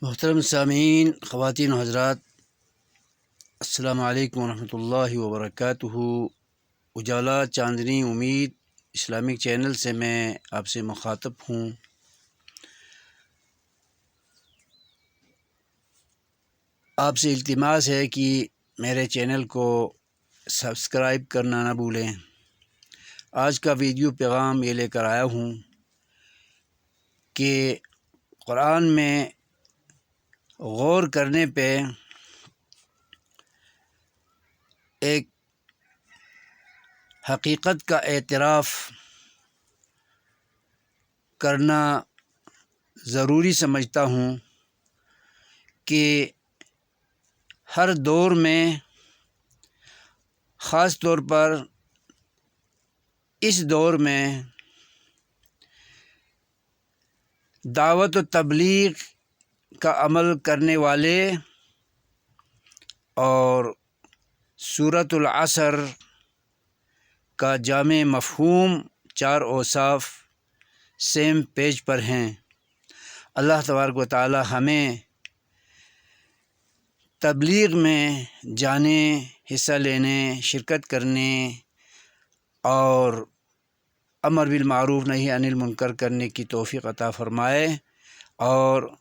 محترم سامعین، خواتین و حضرات، السلام علیکم ورحمۃ اللہ وبرکاتہ۔ اجالا چاندنی امید اسلامک چینل سے میں آپ سے مخاطب ہوں۔ آپ سے التماس ہے کہ میرے چینل کو سبسکرائب کرنا نہ بھولیں۔ آج کا ویڈیو پیغام یہ لے کر آیا ہوں کہ قرآن میں غور کرنے پہ ایک حقیقت کا اعتراف کرنا ضروری سمجھتا ہوں کہ ہر دور میں، خاص طور پر اس دور میں، دعوت و تبلیغ کا عمل کرنے والے اور سورۃ العصر کا جامع مفہوم، چار اوصاف سیم پیج پر ہیں۔ اللہ تبارک و تعالی ہمیں تبلیغ میں جانے، حصہ لینے، شرکت کرنے اور امر بالمعروف نہی عن المنکر کرنے کی توفیق عطا فرمائے، اور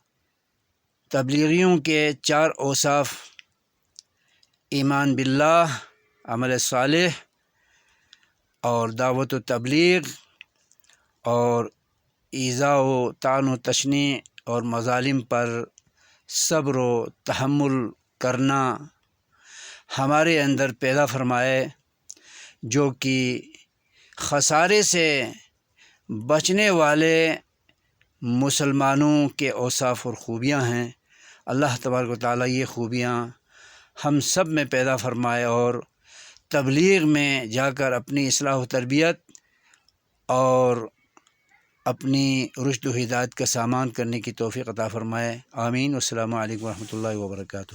تبلیغیوں کے چار اوصاف ایمان باللہ، عمل صالح اور دعوت و تبلیغ اور ایذاء و طعن و تشنیع اور مظالم پر صبر و تحمل کرنا ہمارے اندر پیدا فرمائے، جو کہ خسارے سے بچنے والے مسلمانوں کے اوصاف اور خوبیاں ہیں۔ اللہ تبارک و تعالیٰ یہ خوبیاں ہم سب میں پیدا فرمائے اور تبلیغ میں جا کر اپنی اصلاح و تربیت اور اپنی رشد و ہدایت کا سامان کرنے کی توفیق عطا فرمائے۔ آمین۔ السلام علیکم ورحمۃ اللہ وبرکاتہ۔